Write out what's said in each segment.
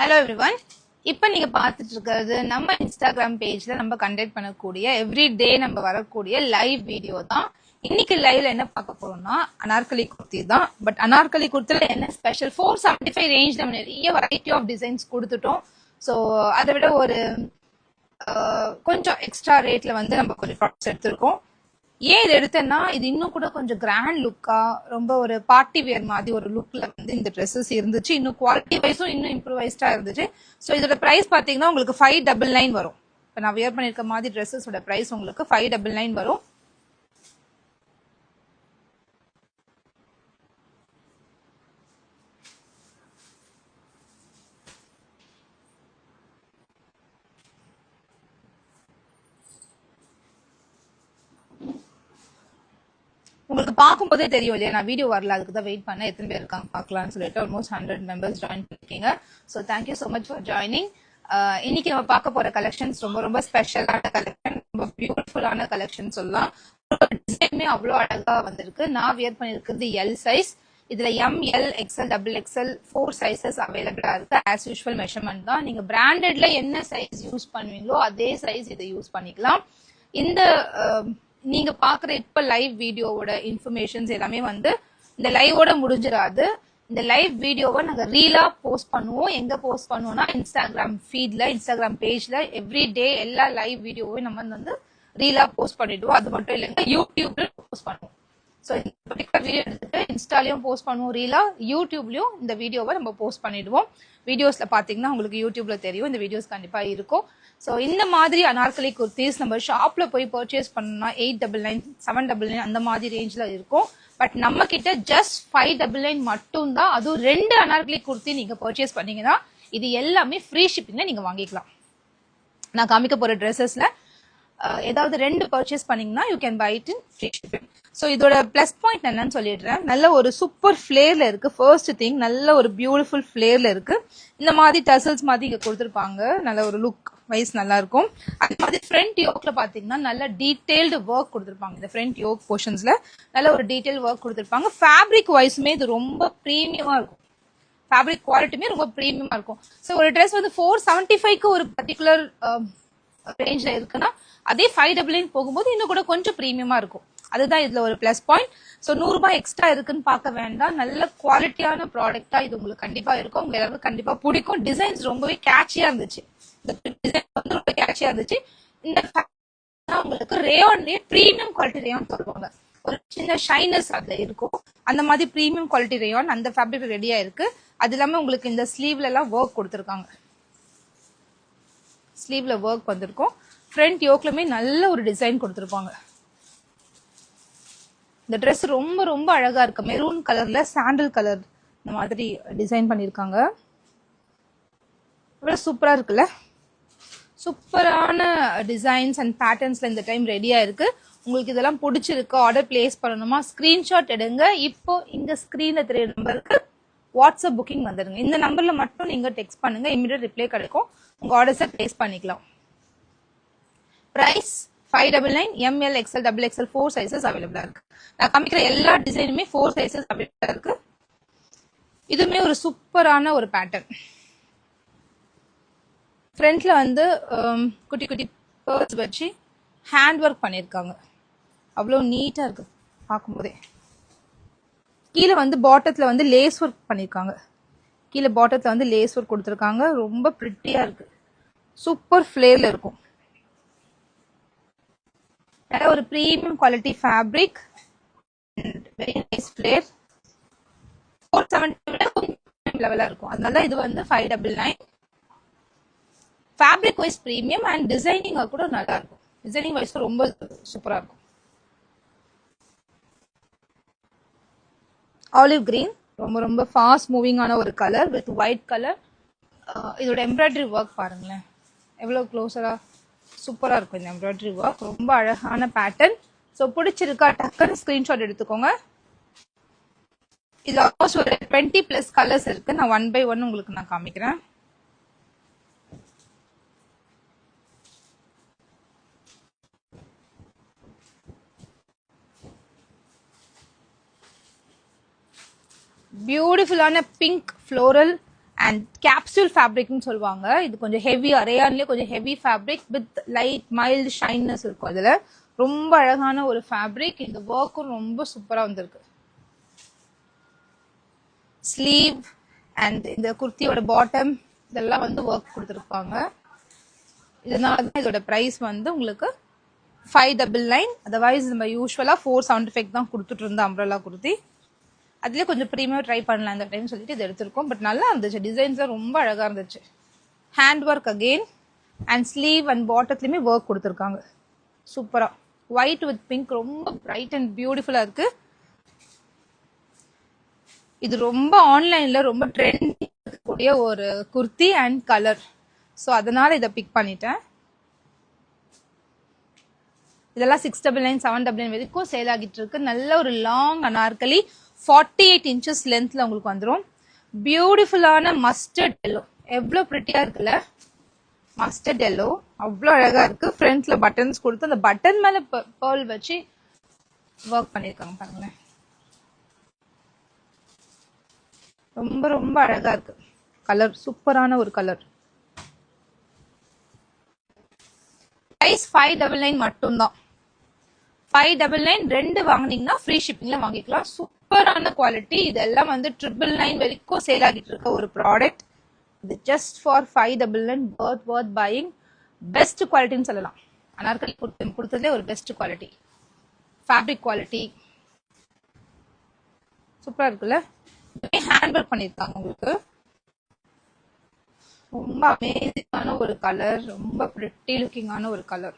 Hello everyone. இப்போ நீங்க பார்த்துட்டு இருக்கிறது நம்ம இன்ஸ்டாகிராம் பேஜ்ல நம்ம கண்டக்ட் பண்ணக்கூடிய எவ்ரிடே நம்ம வரக்கூடிய லைவ் வீடியோ தான். இன்னைக்கு லைவ்ல என்ன பார்க்க போறோம்னா அனார்கலி குர்த்தி தான். பட் அனார்கலி குர்த்தில என்ன ஸ்பெஷல் 475 ரேஞ்ச் நம்ம நிறைய வெரைட்டி ஆஃப் டிசைன்ஸ் கொடுத்துட்டோம். ஸோ அதை விட ஒரு கொஞ்சம் எக்ஸ்ட்ரா ரேட்ல வந்து நம்ம கொஞ்சம் ப்ராடக்ட்ஸ் எடுத்திருக்கோம். ஏன் இது எடுத்தேன்னா இது இன்னும் கூட கொஞ்சம் கிராண்ட் லுக்கா ரொம்ப ஒரு பார்ட்டி வேர் மாதிரி ஒரு லுக்ல வந்து இந்த ட்ரெஸ்ஸஸ் இருந்துச்சு. இன்னும் குவாலிட்டி வைஸும் இன்னும் இம்ப்ரூவைஸ்டா இருந்துச்சு. ஸோ இதோட பிரைஸ் பாத்தீங்கன்னா உங்களுக்கு 599 வரும். இப்போ நான் வியர் பண்ணிருக்க மாதிரி ட்ரெஸ்ஸஸோட பிரைஸ் உங்களுக்கு 599 வரும். உங்களுக்கு பார்க்கும்போதே தெரியும் இல்லையா, நான் வீடியோ வரல, அதுக்கு தான் வெயிட் பண்ண எத்தனை பேர் இருக்காங்க பார்க்கலாம்னு சொல்லிட்டு ஆல்மோஸ்ட் 100 மெம்பர்ஸ் ஜாயின் பண்ணிருக்கீங்க. So thank you so much for joining. இன்னைக்கு நம்ம பார்க்க போற கலெக்ஷன்ஸ் ரொம்ப ரொம்ப ஸ்பெஷலான கலெக்ஷன், ரொம்ப பியூட்டிஃபுல்லான கலெக்ஷன் சொல்லலாம். டிசைனுமே அவ்வளோ அழகா வந்திருக்கு. நான் வியர் பண்ணிருக்கிறது எல் சைஸ். இதுல ML XL XXL 4 சைசஸ் அவைலபிளா இருக்கு. ஆஸ் யூஷுவல் மெஷர்மெண்ட் தான். நீங்க பிராண்டட்ல என்ன சைஸ் யூஸ் பண்ணுவீங்களோ அதே சைஸ் இதை யூஸ் பண்ணிக்கலாம். இந்த நீங்க பாக்குற இப்ப லைவ் வீடியோவோட இன்ஃபர்மேஷன்ஸ் எல்லாமே வந்து இந்த லைவோட முடிஞ்சிடாது. இந்த லைவ் வீடியோவை நாங்க ரீலா போஸ்ட் பண்ணுவோம். எங்க போஸ்ட் பண்ணுவோம்னா இன்ஸ்டாகிராம் ஃபீட்ல, இன்ஸ்டாகிராம் பேஜ்ல எவ்ரி டே எல்லா லைவ் வீடியோவையும் நம்ம வந்து ரீலா போஸ்ட் பண்ணிடுவோம். அது மட்டும் இல்லைங்க, யூடியூப்ல போஸ்ட் பண்ணுவோம். ஸோ இந்த பர்டிகுலர் வீடியோ எடுத்துட்டு இன்ஸ்டாலையும் போஸ்ட் பண்ணுவோம் ரீலா, யூடியூப்லயும் இந்த வீடியோவை நம்ம போஸ்ட் பண்ணிடுவோம். வீடியோஸ்ல பாத்தீங்கன்னா உங்களுக்கு யூடியூப்ல தெரியும், இந்த வீடியோஸ் கண்டிப்பா இருக்கும். ஸோ இந்த மாதிரி அனார்கலி குர்த்திஸ் நம்ம ஷாப்ல போய் பர்ச்சேஸ் பண்ணோம்னா 899 799 அந்த மாதிரி ரேஞ்ச்ல இருக்கும். பட் நம்ம கிட்ட ஜஸ்ட் 599 மட்டும் தான். அதுவும் 2 அனார்கலி குர்த்தி நீங்க பர்ச்சேஸ் பண்ணீங்கன்னா இது எல்லாமே ஃப்ரீ ஷிப்பிங்ல நீங்க வாங்கிக்கலாம். நான் காமிக்க போற ட்ரெஸ்ஸஸ்ல ஏதாவது 2 பர்ச்சேஸ் பண்ணீங்கன்னா you can buy it in free shipping. So இதோட பிளஸ் பாயிண்ட் என்னன்னு சொல்லிடுறேன். நல்ல ஒரு சூப்பர் ஃபிளேர்ல இருக்கு. ஃபர்ஸ்ட் திங், நல்ல ஒரு பியூட்டிஃபுல் ஃபிளேர்ல இருக்கு. இந்த மாதிரி டசல்ஸ் மாதிரி இங்க கொடுத்துருப்பாங்க. நல்ல ஒரு லுக் வைஸ் நல்லா இருக்கும். அதே மாதிரி ஃப்ரண்ட் யோக்ல பாத்தீங்கன்னா நல்ல டீடைல்டு ஒர்க் கொடுத்துருப்பாங்க. இந்த ஃப்ரண்ட் யோக் போர்ஷன்ஸ்ல நல்ல ஒரு டீடைல் ஒர்க் கொடுத்துருப்பாங்க. ஃபேப்ரிக் வைஸுமே இது ரொம்ப ப்ரீமியமா இருக்கும். ஃபேப்ரிக் குவாலிட்டியுமே ரொம்ப ப்ரீமியமா இருக்கும். ஸோ ஒரு ட்ரெஸ் வந்து 475க்கு ஒரு பர்டிகுலர் ரேஞ்ச்ல இருக்குன்னா அதே 599 போகும்போது இன்னும் கூட கொஞ்சம் ப்ரீமியமா இருக்கும். அதுதான் இதுல ஒரு பிளஸ் பாயிண்ட். ஸோ 100 ரூபாய் எக்ஸ்ட்ரா இருக்குன்னு பார்க்க வேண்டாம். நல்ல குவாலிட்டியான ப்ராடக்டா இது உங்களுக்கு கண்டிப்பா இருக்கும். உங்க எல்லாருக்கும் கண்டிப்பா பிடிக்கும். டிசைன்ஸ் ரொம்பவே கேட்சியா இருந்துச்சு. இந்த டிசைன் வந்து ரொம்ப கேட்சியா இருந்துச்சு. இந்த உங்களுக்கு ரேயான்லயே பிரீமியம் குவாலிட்டி ரேயான் சொல்லுவாங்க. ஒரு சின்ன ஷைனஸ் அதுல இருக்கும். அந்த மாதிரி பிரீமியம் குவாலிட்டி ரேயான் அந்த ஃபேப்ரிக் ரெடியா இருக்கு. அது இல்லாம உங்களுக்கு இந்த ஸ்லீவ்ல எல்லாம் ஒர்க் கொடுத்துருக்காங்க. ஸ்லீவ்ல ஒர்க் வந்திருக்கும். ஃப்ரண்ட் யோக்லுமே நல்ல ஒரு டிசைன் கொடுத்துருப்பாங்க. இந்த ட்ரெஸ் ரொம்ப ரொம்ப அழகா இருக்கு. மெரூன் கலர்ல சாண்டல் கலர் இந்த மாதிரி டிசைன் பண்ணிருக்காங்க. இவ்வளவு சூப்பரா இருக்குல்ல. சூப்பரான டிசைன்ஸ் அண்ட் பேட்டர்ன்ஸ்ல இந்த டைம் ரெடியா இருக்கு. உங்களுக்கு இதெல்லாம் பிடிச்சிருக்கு, ஆர்டர் பிளேஸ் பண்ணணுமா, ஸ்கிரீன்ஷாட் எடுங்க. இப்போ இங்க ஸ்கிரீன்ல தெரிய நம்பருக்கு வாட்ஸ்அப் புக்கிங் வந்துடுங்க. இந்த நம்பர்ல மட்டும் நீங்க டெக்ஸ்ட் பண்ணுங்க, இமிடியட் ரிப்ளை கிடைக்கும். உங்க ஆர்டர்ஸை பிளேஸ் பண்ணிக்கலாம். Price 599. ML XL XXL 4 sizes அவைலபிளா இருக்கு. நான் காமிக்கிற எல்லா டிசைனுமே 4 சைசஸ் அவைலபிளா இருக்கு. இதுவுமே ஒரு சூப்பரான ஒரு பேட்டர்ன். ஃப்ரண்ட்ல வந்து குட்டி குட்டி பேர்ஸ் வச்சு ஹேண்ட் ஒர்க் பண்ணிருக்காங்க. அவ்வளவு நீட்டா இருக்கு பார்க்கும்போதே. கீழே வந்து பாட்டத்துல வந்து லேஸ் ஒர்க் பண்ணிருக்காங்க. கீழே பாட்டத்துல வந்து லேஸ் ஒர்க் கொடுத்துருக்காங்க. ரொம்ப பிரிட்டியா இருக்கு. சூப்பர் ஃபிளேர்ல இருக்கும். ஒரு premium quality fabric, very nice flare. 470 லெவலா இருக்கும். அதனால இது வந்து 599. Fabric wise premium and designing கூட நல்லா இருக்கும். டிசைனிங் வைஸ் ரொம்ப சூப்பரா இருக்கும். ஆலிவ் கிரீன் ரொம்ப ரொம்ப ஃபாஸ்ட் மூவிங்கான ஒரு கலர் வித் ஒயிட் கலர். இதோட எம்ப்ராய்டரி ஒர்க் பாருங்களேன், எவ்வளவு க்ளோஸரா சூப்பரா இருக்கும். இந்த எம்ப்ராய்டரி ஒர்க் ரொம்ப அழகான பேட்டர்ன். ஸோ பிடிச்சிருக்கா டக்குன்னு ஸ்கிரீன்ஷாட் எடுத்துக்கோங்க. இது ஆல்மோஸ்ட் ஒரு 20+ கலர்ஸ் இருக்கு. நான் 1 by 1 உங்களுக்கு நான் காமிக்கிறேன். பியூட்டிஃபுல்லான பிங்க் ஃப்ளோரல் அண்ட் கேப்சூல் ஃபேப்ரிக்னு சொல்லுவாங்க. இது கொஞ்சம் ஹெவி, ரேயான்லயே கொஞ்சம் heavy fabric with light mild shininess இருக்கும். அதுல ரொம்ப அழகான ஒரு ஃபேப்ரிக். இந்த ஒர்க்கும் ரொம்ப சூப்பரா வந்திருக்கு. ஸ்லீவ் அண்ட் இந்த குர்த்தியோட பாட்டம் இதெல்லாம் வந்து ஒர்க் கொடுத்துருப்பாங்க. இதனாலதான் இதோட பிரைஸ் வந்து உங்களுக்கு 599. அதர்வைஸ் நம்ம யூஸ்வலா 475 தான் கொடுத்துட்டு இருந்தோம் அம்ப்ரெல்லா குர்த்தி. அதுலயே கொஞ்சம் ப்ரீமியம் ட்ரை பண்ணலாம் இந்த டைம் சொல்லிட்டு இது எடுத்திருக்கோம். பட் நல்லா இருந்துச்சு, டிசைன்ஸ் ரொம்ப அழகா இருந்துச்சு. Hand work again and sleeve and பாட்டத்துலயுமே ஒர்க் கொடுத்துருக்காங்க சூப்பரா. ஒயிட் வித் பிங்க் ரொம்ப பிரைட் அண்ட் பியூட்டிஃபுல்லா இருக்கு. இது ரொம்ப ஆன்லைன்ல ரொம்ப ட்ரெண்ட் கூடிய ஒரு குர்த்தி அண்ட் கலர். ஸோ அதனால இதை பிக் பண்ணிட்டேன். இதெல்லாம் 699 799 வரைக்கும் சேல் ஆகிட்டு இருக்கு. நல்ல ஒரு லாங் அனார்கலி 48 inches லென்த்ல உங்களுக்கு வந்துடும். பியூட்டிஃபுல்லான மஸ்டர்ட் எல்லோ, எவ்வளோ பிரிட்டியா இருக்குல்ல. மஸ்டர்ட் எல்லோ அவ்வளோ அழகா இருக்கு. ஃப்ரண்ட்ல பட்டன்ஸ் கொடுத்து அந்த பட்டன் மேல பேர்ல் வச்சு ஒர்க் பண்ணிருக்காங்க பாருங்களேன். ரொம்ப ரொம்ப அழகா இருக்கு. கலர் சூப்பரான ஒரு கலர். பிரைஸ் 599 மட்டும்தான். 599 ரெண்டு வாங்கினீங்கன்னா ஃப்ரீ ஷிப்பிங்ல வாங்கிக்கலாம். சூப்பரான குவாலிட்டி. இதெல்லாம் வந்து 999 வரைக்கும் சேல் ஆகிட்டு இருக்க ஒரு ப்ராடக்ட். இது just for 599 worth buying. Best குவாலிட்டின்னு சொல்லலாம். அனார்கலி கொடுத்ததுல ஒரு பெஸ்ட் குவாலிட்டி. ஃபேப்ரிக் குவாலிட்டி சூப்பரா இருக்குல்ல. ஹேண்ட் ஒர்க் பண்ணிருக்காங்க உங்களுக்கு. ரொம்ப அமேசிங்கான ஒரு கலர், ரொம்ப பிரிட்டி லுக்கிங்கான ஒரு கலர்.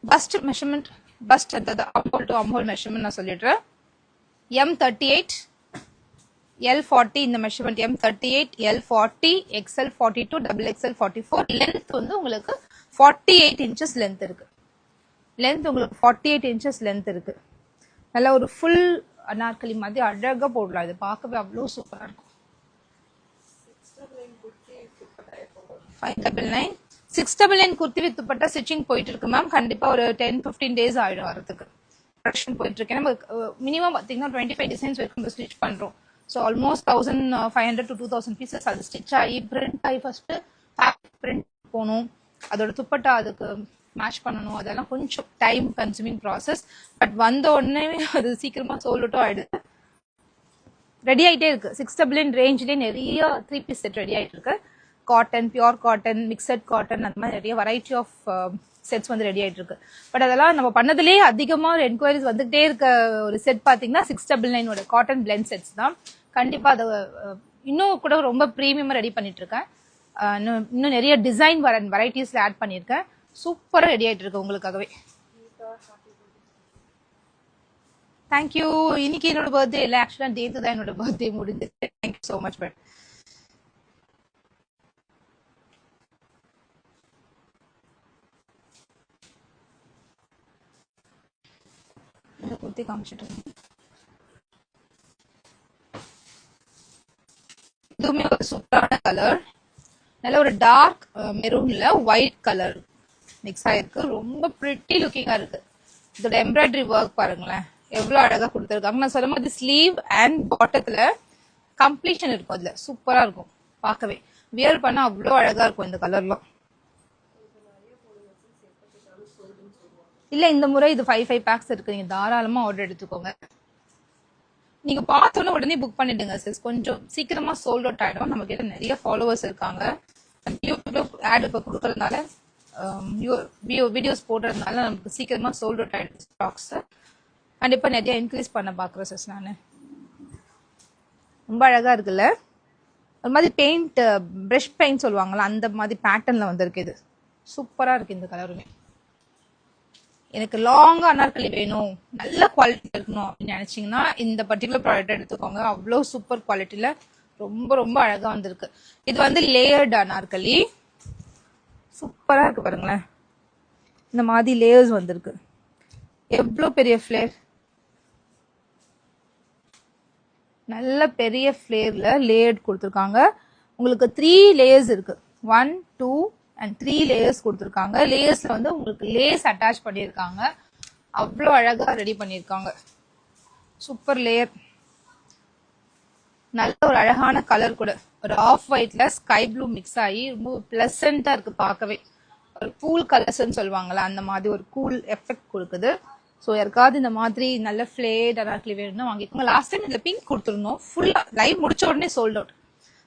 பஸ்ட் மெஷர்மெண்ட், பஸ்ட் அதாவது அம்ஹோல் டு அம்ஹோல் மெஷர்மெண்ட் நான் சொல்லிடுறேன். M38 L40 இந்த measurement. M38 L40 XL42 XXL 44. Length வந்து உங்களுக்கு 48 inches லென்த் இருக்கு. லென்த் உங்களுக்கு 48 inches லென்த் இருக்கு. நல்ல ஒரு ஃபுல் அனார்கலி மாதிரி அழகா போடலாம். இது பார்க்கவே அவ்வளோ சூப்பரா இருக்கும். 599 699 குர்த்தி வித் துப்பட்டா ஸ்டிச்சிங் போயிட்டு இருக்கு மேம். கண்டிப்பா ஒரு 10-15 days ஆயிடும் வரதுக்கு. ப்ரொடக்ஷன் போயிட்டு இருக்கு. நம்ம மினிமம் பாத்தீங்கன்னா 25 டிசைன்ஸ் வரைக்கும் ஸ்டிச் பண்றோம். ஸோ ஆல்மோஸ்ட் 1500 to 2000 பீசஸ் அது ஸ்டிச் ஆகி பிரிண்ட் ஆகி ஃபர்ஸ்ட் பிரிண்ட் போகணும். அதோட துப்பட்டா அதுக்கு மேட்ச் பண்ணணும். அதெல்லாம் கொஞ்சம் டைம் கன்சூமிங் ப்ராசஸ். பட் வந்த உடனே அது சீக்கிரமா சோல்ட் அவுட் ஆயிடுது. ரெடி ஆயிட்டே இருக்கு. 699 ரேஞ்சிலே நிறைய 3 piece செட் ரெடி ஆயிட்டு இருக்கு. Cotton, pure cotton, mixed cotton, அந்த மாதிரி நிறைய வெரைட்டி ஆஃப் செட்ஸ் வந்து ரெடி ஆயிட்டு இருக்கு. பட் அதெல்லாம் நம்ம பண்ணதுலேயே அதிகமா ஒரு என்கொயரிஸ் வந்துகிட்டே இருக்க ஒரு செட் பாத்தீங்கன்னா 699 காட்டன் பிளெண்ட் செட்ஸ் தான். கண்டிப்பா அதை இன்னும் கூட ரொம்ப ப்ரீமியமா ரெடி பண்ணிட்டு இருக்கேன். இன்னும் நிறைய டிசைன் வெரைட்டிஸ்ல ஆட் பண்ணியிருக்கேன். சூப்பரா ரெடி ஆயிட்டு இருக்கு உங்களுக்காகவே. தேங்க்யூ. இன்னைக்கு என்னோட பர்த்டே இல்லை, ஆக்சுவலா டேட்டு தான் என்னோட பர்த்டே முடிஞ்சது. Thank you so much. But kurti காமிச்சிட்டு இதுவுமே ஒரு சூப்பரான கலர். நல்ல ஒரு டார்க் மெரூன்ல ஒயிட் கலர் மிக்ஸ் ஆயிருக்கு. ரொம்ப பிரிட்டி லுக்கிங்கா இருக்கு. இதோட எம்ப்ராய்டரி ஒர்க் பாருங்களேன் எவ்வளவு அழகா கொடுத்துருக்காங்க. நான் சொல்லும் போது ஸ்லீவ் அண்ட் பாட்டத்துல கம்ப்ளீஷன் இருக்கும். அதுல சூப்பரா இருக்கும் பார்க்கவே. வியர் பண்ணா அவ்வளோ அழகா இருக்கும் இந்த கலர்லாம். இல்ல இந்த முறை இது 5 packs இருக்கு. நீங்க தாராளமா ஆர்டர் எடுத்துக்கோங்க. நீங்க பார்த்தோன்னே உடனே புக் பண்ணிடுங்க சிஸ். கொஞ்சம் சீக்கிரமா சோல்ட் அவுட் ஆயிடும். நம்ம கிட்ட நிறைய ஃபாலோவர்ஸ் இருக்காங்க. யூடியூப்ல ஆட் இப்ப கொடுக்கறதுனால வீடியோஸ் போடுறதுனால நமக்கு சீக்கிரமா சோல்ட் அவுட் ஆயிடுது ஸ்டாக்ஸ். கண்டிப்பா நிறைய இன்க்ரீஸ் பண்ண பாக்குறேன் சிஸ் நானு. ரொம்ப அழகா இருக்குல்ல. ஒரு மாதிரி பெயிண்ட், பிரஷ் பெயிண்ட் சொல்லுவாங்கல்ல, அந்த மாதிரி பேட்டர்ன்ல வந்திருக்கு. இது சூப்பரா இருக்கு. இந்த கலருமே எனக்கு லாங்கா அனார்கலி வேணும், நல்ல குவாலிட்டி இருக்கணும் அப்படின்னு நினைச்சீங்கன்னா இந்த பர்டிகுலர் ப்ராடக்ட் எடுத்துக்கோங்க. அவ்வளோ சூப்பர் குவாலிட்டியில ரொம்ப ரொம்ப அழகா வந்திருக்கு. இது வந்து லேயர்டு அனார்கலி. சூப்பரா இருக்கு பாருங்களேன். இந்த மாதிரி லேயர்ஸ் வந்திருக்கு. எவ்வளோ பெரிய ஃபிளேர், நல்ல பெரிய ஃபிளேர்ல லேயர்ட் கொடுத்துருக்காங்க. உங்களுக்கு 3 லேயர்ஸ் இருக்கு. 1, 2 and 3 லேயர்ஸ் கொடுத்துருக்காங்க. லேயர்ஸ்ல வந்து உங்களுக்கு லேஸ் அட்டாச் பண்ணியிருக்காங்க. அவ்வளோ அழகா ரெடி பண்ணியிருக்காங்க. சூப்பர் லேயர், நல்ல ஒரு அழகான கலர் கூட. ஒரு ஆஃப் ஒயிட்ல ஸ்கை ப்ளூ மிக்ஸ் ஆகி ரொம்ப பிளசண்டா இருக்கு பார்க்கவே. ஒரு கூல் கலர்ஸ்ன்னு சொல்லுவாங்கல்ல, அந்த மாதிரி ஒரு கூல் எஃபெக்ட் கொடுக்குது. ஸோ யாருக்காவது இந்த மாதிரி நல்ல ஃபிளேட் அனார்கலி வேணும்னா வாங்கிக்கோங்க. லாஸ்ட் டைம் இந்த பிங்க் கொடுத்துருந்தோம், ஃபுல்லா லைவ் முடிச்ச உடனே சோல்ட் அவுட்.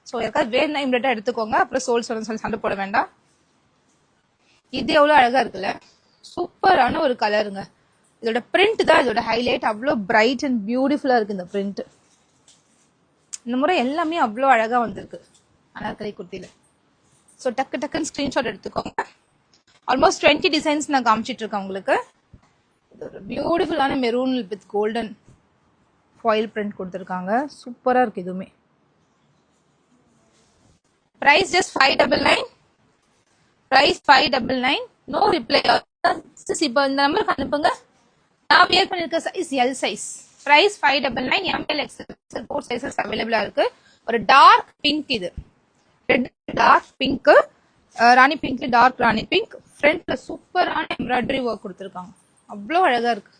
ஸோ யாருக்காவது வேணும்னா இம்மிடியா எடுத்துக்கோங்க, அப்புறம் சோல்ட் சொல்லி சண்டை போட வேண்டாம். இது எவ்வளவு அழகா இருக்குல்ல, சூப்பரான ஒரு கலருங்க. இதோட பிரிண்ட் தான் இதோட ஹைலைட். அவ்வளோ பிரைட் அண்ட் பியூட்டிஃபுல்லா இருக்கு இந்த பிரிண்ட். இந்த முறை எல்லாமே அவ்வளோ அழகா வந்திருக்கு அனார்கலி குர்த்தியில. ஸோ டக்கு டக்குன்னு ஸ்கிரீன்ஷாட் எடுத்துக்கோங்க. ஆல்மோஸ்ட் 20 டிசைன்ஸ் நான் காமிச்சிட்டு இருக்கேன் உங்களுக்கு. இது ஒரு பியூட்டிஃபுல்லான maroon with golden foil print கொடுத்துருக்காங்க. சூப்பரா இருக்கு இதுவுமே. Price just 599. Price 599. No reply. இப்போ இந்த நம்பருக்கு அனுப்புங்க. நான் வியர் பண்ணிருக்க size L size. Price 599. ML XL 4 sizes அவைலபிளா இருக்கு. ஒரு டார்க் பிங்க், இது red dark pink, rani pink, dark rani pink. ஃப்ரண்ட்ல சூப்பரான எம்ப்ராய்டரி ஒர்க் கொடுத்துருக்காங்க. அவ்வளோ அழகா இருக்கு.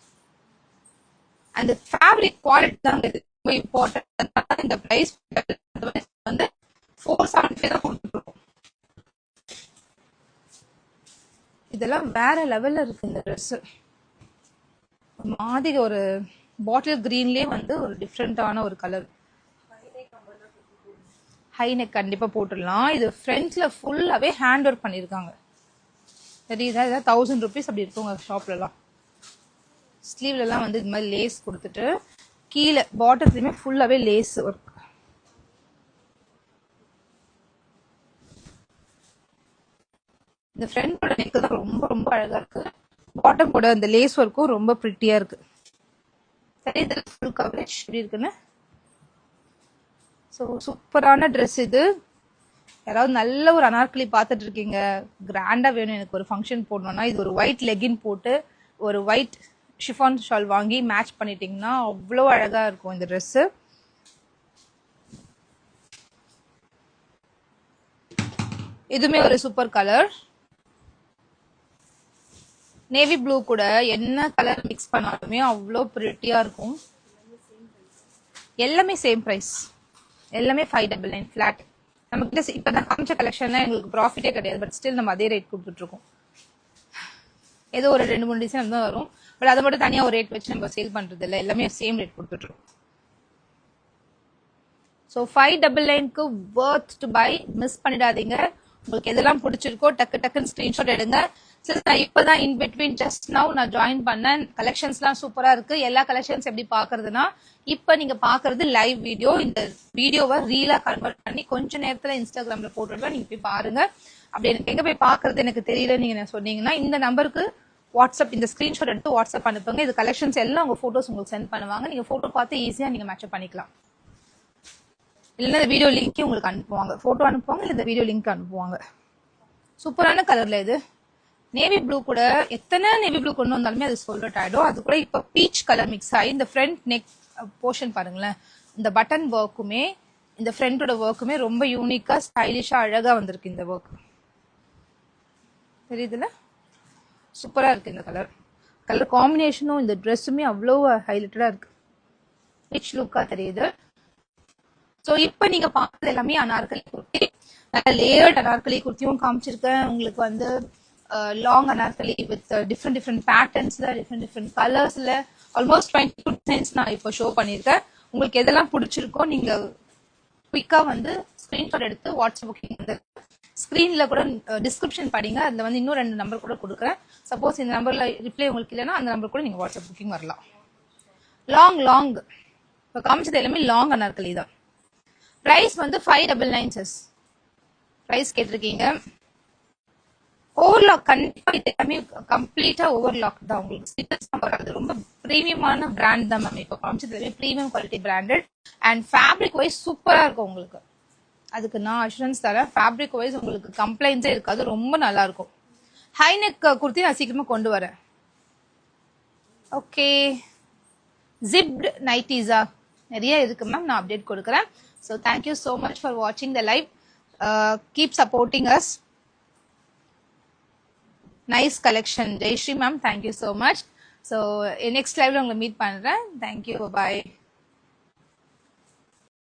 அந்த ஃபேப்ரிக் குவாலிட்டி தான் ரொம்ப இம்பார்ட்டன்ட். இந்த பிரைஸ் வந்து 475 தான் கொடுத்துருக்கோம். இதெல்லாம் வேற லெவல்ல இருக்கு இந்த ட்ரெஸ். மாதிரி ஒரு பாட்டில் கிரீன்லயே வந்து ஒரு டிஃப்ரெண்டான ஒரு கலர். ஹை நெக் கண்டிப்பா போட்டுடலாம். இது ஃப்ரண்ட்ல ஃபுல்லாவே ஹேண்ட் ஒர்க் பண்ணிருக்காங்க. தெரியுதா? இதான் 1000 rupees அப்படி இருக்குங்க ஷாப்ல எல்லாம். ஸ்லீவ்ல எல்லாம் வந்து இது மாதிரி லேஸ் கொடுத்துட்டு கீழே பாட்டத்துலயுமே ஃபுல்லாவே லேஸ் ஒர்க். இந்த ஃப்ரண்டோட நெக் தான் ரொம்ப ரொம்ப அழகா இருக்கு. பாட்டம் கூட அந்த லேஸ் ஒர்க்கும் ரொம்ப பிரிட்டியா இருக்கு. சரி, இதில் ஃபுல் கவரேஜ் எப்படி இருக்குன்னு. ஸோ சூப்பரான ட்ரெஸ் இது. யாராவது நல்ல ஒரு அனார்கலி பார்த்துட்டு இருக்கீங்க, கிராண்டா வேணும், எனக்கு ஒரு ஃபங்க்ஷன் போடணும்னா இது ஒரு ஒயிட் லெகின் போட்டு ஒரு ஒயிட் ஷிஃபான் ஷால் வாங்கி மேட்ச் பண்ணிட்டீங்கன்னா அவ்வளோ அழகா இருக்கும் இந்த ட்ரெஸ். இதுமே ஒரு சூப்பர் கலர். நேவி ப்ளூ கூட என்ன கலர் மிக்ஸ் பண்ணாலுமே அவ்வளோ பிரிட்டியா இருக்கும். எல்லாமே சேம் பிரைஸ், எல்லாமே 599 ஃபிளாட். நம்ம கிட்ட இப்ப நான் காமிச்ச கலெக்ஷன்ல எங்களுக்கு ப்ராஃபிட்டே கிடையாது, பட் ஸ்டில் நம்ம அதே ரேட் கொடுத்துட்டு இருக்கோம். ஏதோ ஒரு 2-3 டிசைன் தான் வரும், பட் அதை மட்டும் தனியா ஒரு ரேட் வச்சு நம்ம சேல் பண்றது இல்லை, எல்லாமே சேம் ரேட் கொடுத்துட்டு இருக்கோம். ஸோ 599க்கு வர்த் டு பை. மிஸ் பண்ணிடாதீங்க. உங்களுக்கு எதெல்லாம் பிடிச்சிருக்கோ டக்கு டக்குன்னு ஸ்கிரீன்ஷாட் எடுங்க. சரி, நான் இப்பதான் இன் பிட்வீன் ஜஸ்ட் நவ் நான் ஜாயின் பண்ணேன். கலெக்ஷன்ஸ்லாம் சூப்பரா இருக்கு. எல்லா கலெக்ஷன்ஸ் எப்படி பாக்குறதுன்னா, இப்ப நீங்க பாக்குறது லைவ் வீடியோ. இந்த வீடியோவை ரீலா கன்வெர்ட் பண்ணி கொஞ்ச நேரத்துல இன்ஸ்டாகிராம்ல போட்டுடுவேன். நீங்க போய் பாருங்க. அப்படி எனக்கு எங்க போய் பாக்குறது எனக்கு தெரியல நீங்க சொன்னீங்கன்னா இந்த நம்பருக்கு வாட்ஸ்அப், இந்த ஸ்கிரீன்ஷாட் எடுத்து வாட்ஸ்அப் அனுப்புங்க. இது கலெக்ஷன்ஸ் எல்லாம் உங்க போட்டோஸ் உங்களுக்கு சென்ட் பண்ணுவாங்க. நீங்க போட்டோ பார்த்து ஈஸியா நீங்க மேட்சப் பண்ணிக்கலாம். இல்லைன்னா இந்த வீடியோ லிங்க் உங்களுக்கு அனுப்புவாங்க. போட்டோ அனுப்புவாங்க, இல்லை இந்த வீடியோ லிங்க் அனுப்புவாங்க. சூப்பரான கலர்ல இது. நேவி ப்ளூ கூட எத்தனை நேவி ப்ளூ கொண்டு வந்தாலுமே அது சோல்ட் ஆயிடும். அது கூட இப்ப பீச் கலர் மிக்ஸ் ஆகி இந்த ஃப்ரண்ட் நெக் போர்ஷன் பாருங்களேன், இந்த பட்டன் ஒர்க்குமே இந்த ஃப்ரண்டோட ஒர்க்குமே ரொம்ப யூனிக்கா ஸ்டைலிஷா அழகா வந்திருக்கு. இந்த ஒர்க் தெரியுதுல, சூப்பரா இருக்கு. இந்த கலர் காம்பினேஷனும் இந்த ட்ரெஸ்ஸுமே அவ்வளோ ஹைலைட்டடா இருக்கு, ரிச் லுக்கா தெரியுது. ஸோ இப்போ நீங்க பார்த்தது எல்லாமே அனார்கலி குர்த்தி. லேயர்ட் அனார்கலி குர்த்தியும் காமிச்சிருக்கேன் உங்களுக்கு. வந்து லாங் அனார்கலி வித் டிஃப்ரெண்ட் பேட்டர்ன்ஸ்ல, டிஃப்ரெண்ட் கலர்ஸ்ல ஆல்மோஸ்ட் 22 டிசைன்ஸ் நான் இப்போ ஷோ பண்ணியிருக்கேன். உங்களுக்கு எதெல்லாம் பிடிச்சிருக்கோ நீங்க குயிக்கா வந்து ஸ்கிரீன்ஷாட் எடுத்து வாட்ஸ்அப் புக்கிங் வந்து ஸ்கிரீன்ல கூட டிஸ்கிரிப்ஷன் படிங்க. அதுல வந்து இன்னும் 2 நம்பர் கூட கொடுக்குறேன். சப்போஸ் இந்த நம்பர்ல ரிப்ளை உங்களுக்கு இல்லைன்னா அந்த நம்பர் கூட நீங்க வாட்ஸ்அப் புக்கிங் வரலாம். லாங் இப்போ காமிச்சது எல்லாமே லாங் அனார்கலி தான். பிரைஸ் வந்து 599 சார். பிரைஸ் கேட்டிருக்கீங்க. ஓவர்லாக் கண்டிப்பா இது எல்லாமே கம்ப்ளீட்டா ஓவர்லாக் தான். உங்களுக்கு ஸ்டிக்கர்ஸ் வராது. ரொம்ப பிரீமியமான பிராண்ட் தான் மேம். இப்போ காமிச்சது premium quality branded and fabric wise சூப்பரா இருக்கும் உங்களுக்கு. அதுக்கு நான் அஷூரன்ஸ் தரேன். ஃபேப்ரிக் வைஸ் உங்களுக்கு கம்ப்ளைண்ட்ஸே இருக்காது, ரொம்ப நல்லா இருக்கும். ஹை நெக் குர்த்தி நான் சீக்கிரமா கொண்டு வரேன். ஓகே, ஜிப்ட் நைட்டிஸா நிறைய இருக்கு மேம், நான் அப்டேட் கொடுக்குறேன். So thank you so much for watching the live. Keep supporting us. Nice collection, Jayashree ma'am. Thank you so much. So next லைவ்ல உங்களை மீட் பண்றேன். தேங்க்யூ, பாய்.